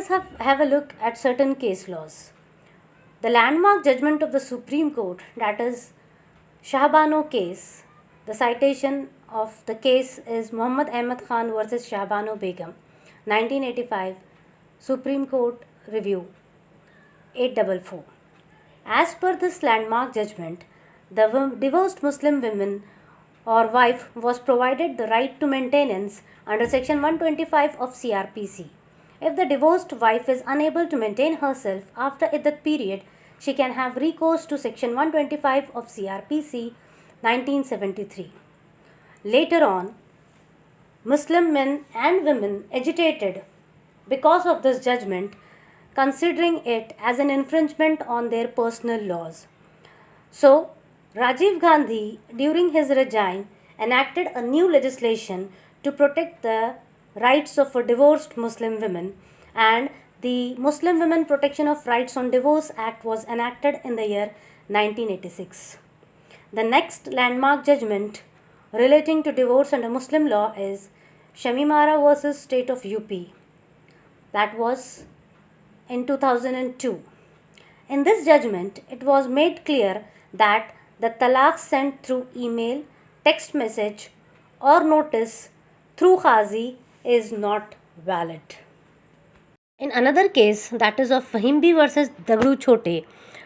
us have a look at certain case laws. The landmark judgment of the Supreme Court, that is Shahbano case. The citation of the case is Muhammad Ahmad Khan versus Shahbano Begum, 1985, Supreme Court Review 844. As per this landmark judgment, the divorced Muslim woman or wife was provided the right to maintenance under Section 125 of CRPC. If the divorced wife is unable to maintain herself after that period, she can have recourse to Section 125 of CRPC 1973. Later on, Muslim men and women agitated because of this judgment, considering it as an infringement on their personal laws. So, Rajiv Gandhi, during his regime, enacted a new legislation to protect the rights of divorced Muslim women, and the Muslim Women Protection of Rights on Divorce Act was enacted in the year 1986. The next landmark judgment relating to divorce under Muslim law is Shamimara versus State of UP. That was in 2002. In this judgment, it was made clear that the talaq sent through email, text message, or notice through Qazi is not valid. In another case, that is of Fahimbi versus Dagru Chote,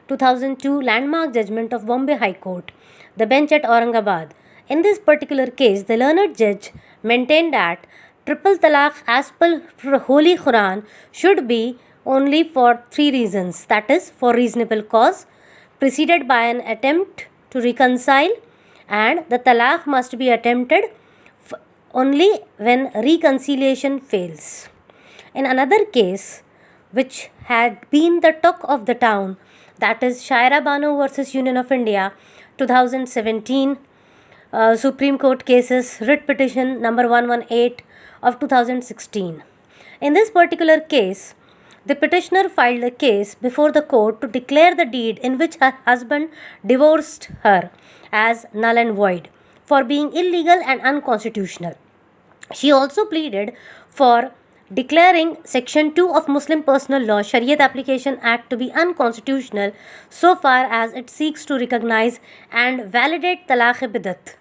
2002 landmark judgment of Bombay High Court, the bench at Aurangabad. In this particular case, the learned judge maintained that triple talaq as per Holy Quran should be only for three reasons, that is, for reasonable cause, preceded by an attempt to reconcile, and the talaq must be attempted only when reconciliation fails. In another case, which had been the talk of the town, that is Shaira Banu versus Union of India, 2017, Supreme Court cases, writ petition number 118 of 2016. In this particular case, the petitioner filed a case before the court to declare the deed in which her husband divorced her as null and void for being illegal and unconstitutional. She also pleaded for declaring Section 2 of Muslim Personal Law Shariat Application Act to be unconstitutional so far as it seeks to recognize and validate talaq-e-bidat,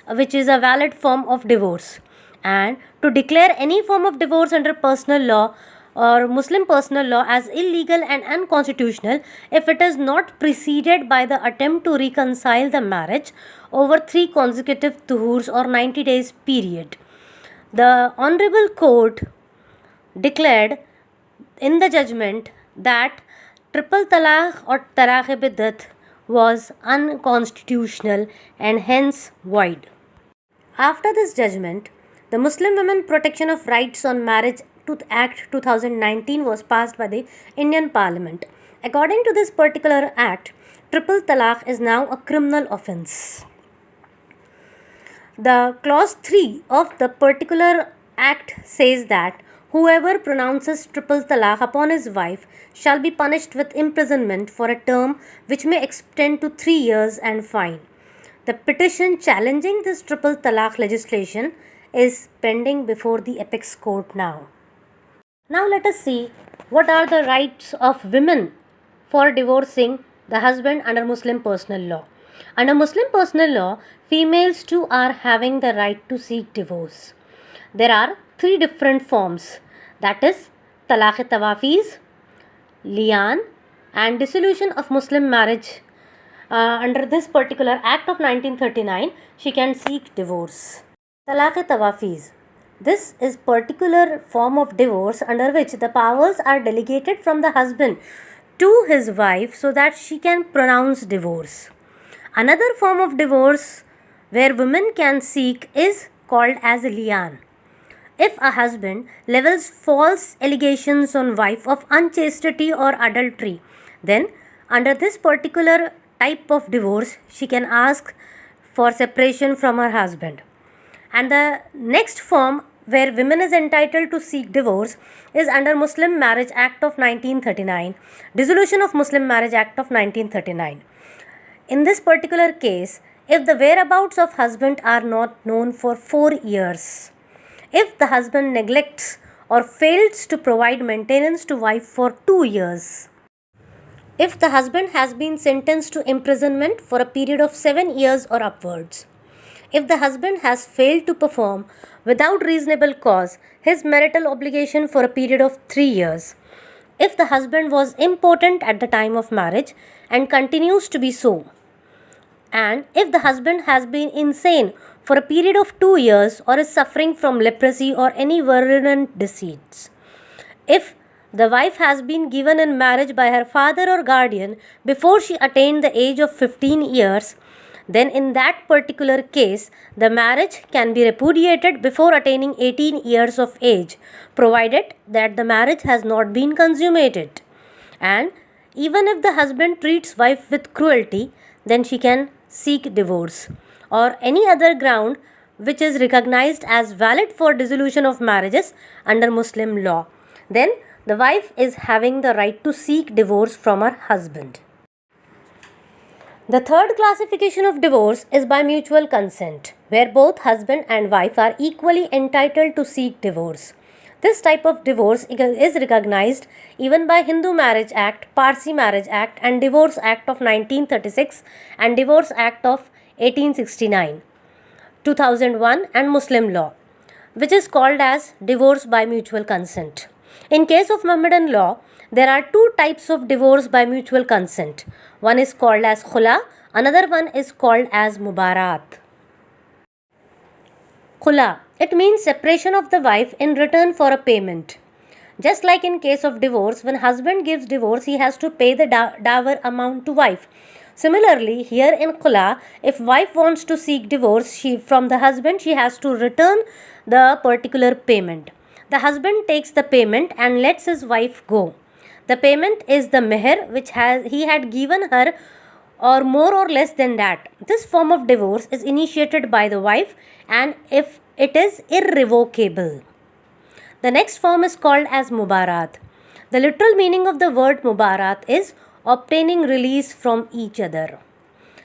which is a valid form of divorce, and to declare any form of divorce under personal law or Muslim personal law as illegal and unconstitutional if it is not preceded by the attempt to reconcile the marriage over 3 consecutive tuhurs or 90 days period. The Honorable Court declared in the judgment that triple talaq or talaq-e-bidat was unconstitutional and hence void. After this judgment, the Muslim Women Protection of Rights on Marriage Act 2019 was passed by the Indian Parliament. According to this particular act, triple talaq is now a criminal offence. The clause 3 of the particular act says that whoever pronounces triple talaq upon his wife shall be punished with imprisonment for a term which may extend to 3 years and fine. The petition challenging this triple talaq legislation is pending before the apex court now. Now let us see what are the rights of women for divorcing the husband under Muslim personal law. Under Muslim personal law, females too are having the right to seek divorce. There are 3 different forms, that is talaq-e-tawafiz, li'an, and dissolution of Muslim marriage. Under this particular act of 1939, she can seek divorce. Talaq-e-tawafiz. This is particular form of divorce under which the powers are delegated from the husband to his wife so that she can pronounce divorce. Another form of divorce where women can seek is called as li'an. If a husband levels false allegations on wife of unchastity or adultery, then under this particular type of divorce, she can ask for separation from her husband. And the next form where women is entitled to seek divorce is under Muslim Marriage Act of 1939, Dissolution of Muslim Marriage Act of 1939. In this particular case, if the whereabouts of husband are not known for 4 years, if the husband neglects or fails to provide maintenance to wife for 2 years. If the husband has been sentenced to imprisonment for a period of 7 years or upwards. If the husband has failed to perform without reasonable cause his marital obligation for a period of 3 years. If the husband was impotent at the time of marriage and continues to be so. And if the husband has been insane for a period of 2 years or is suffering from leprosy or any virulent disease. If the wife has been given in marriage by her father or guardian before she attained the age of 15 years, then in that particular case, the marriage can be repudiated before attaining 18 years of age, provided that the marriage has not been consummated. And even if the husband treats wife with cruelty, then she can seek divorce or any other ground which is recognized as valid for dissolution of marriages under Muslim law. Then the wife is having the right to seek divorce from her husband. The third classification of divorce is by mutual consent, where both husband and wife are equally entitled to seek divorce. This type of divorce is recognized even by Hindu Marriage Act, Parsi Marriage Act and Divorce Act of 1936 and Divorce Act of 1869, 2001 and Muslim law, which is called as divorce by mutual consent. In case of Mohammedan law, there are two types of divorce by mutual consent. One is called as khula, another one is called as mubarat. Khula, it means separation of the wife in return for a payment. Just like in case of divorce, when husband gives divorce, he has to pay the dower amount to wife. Similarly, here in khula, if wife wants to seek divorce from the husband, she has to return the particular payment. The husband takes the payment and lets his wife go. The payment is the meher which he had given her or more or less than that. This form of divorce is initiated by the wife and if it is irrevocable. The next form is called as mubarat. The literal meaning of the word mubarat is obtaining release from each other.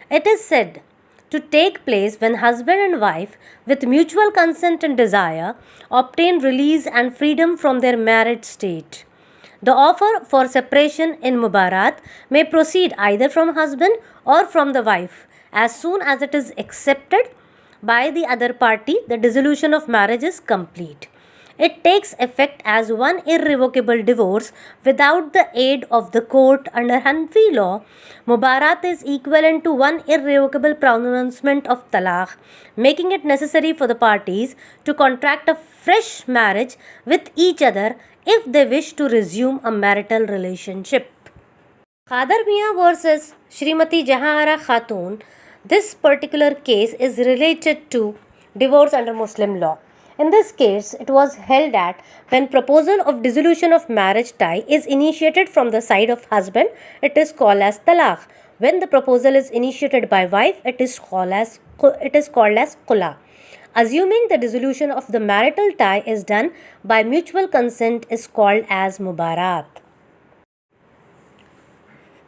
It is said to take place when husband and wife, with mutual consent and desire, obtain release and freedom from their married state. The offer for separation in mubarat may proceed either from husband or from the wife. As soon as it is accepted by the other party, the dissolution of marriage is complete. It takes effect as one irrevocable divorce without the aid of the court under Hanafi law. Mubarat is equivalent to one irrevocable pronouncement of talaq, making it necessary for the parties to contract a fresh marriage with each other if they wish to resume a marital relationship. Khadar Mian versus Shrimati Jahanara Khatun. This particular case is related to divorce under Muslim law. In this case, it was held that when proposal of dissolution of marriage tie is initiated from the side of husband, it is called as talaq. When the proposal is initiated by wife, it is called as khula. Assuming the dissolution of the marital tie is done by mutual consent is called as mubarat.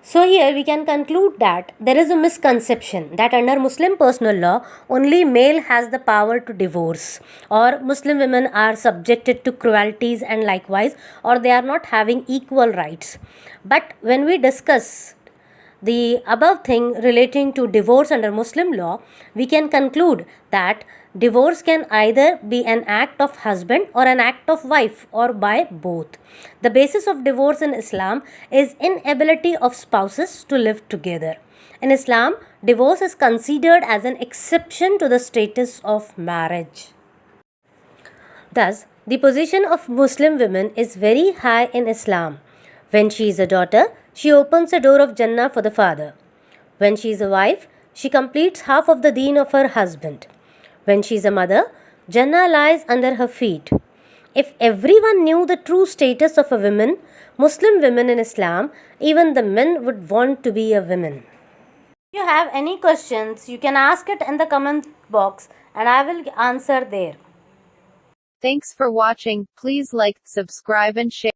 So here we can conclude that there is a misconception that under Muslim personal law only male has the power to divorce or Muslim women are subjected to cruelties and likewise or they are not having equal rights. But when we discuss the above thing relating to divorce under Muslim law, we can conclude that divorce can either be an act of husband or an act of wife or by both. The basis of divorce in Islam is inability of spouses to live together. In Islam, divorce is considered as an exception to the status of marriage. Thus, the position of Muslim women is very high in Islam. When she is a daughter, she opens a door of Jannah for the father. When she is a wife, she completes half of the deen of her husband. When she is a mother, Jannah lies under her feet. If everyone knew the true status of a woman, Muslim women in Islam, even the men would want to be a woman. If you have any questions, you can ask it in the comment box and I will answer there. Thanks for watching. Please like, subscribe and share.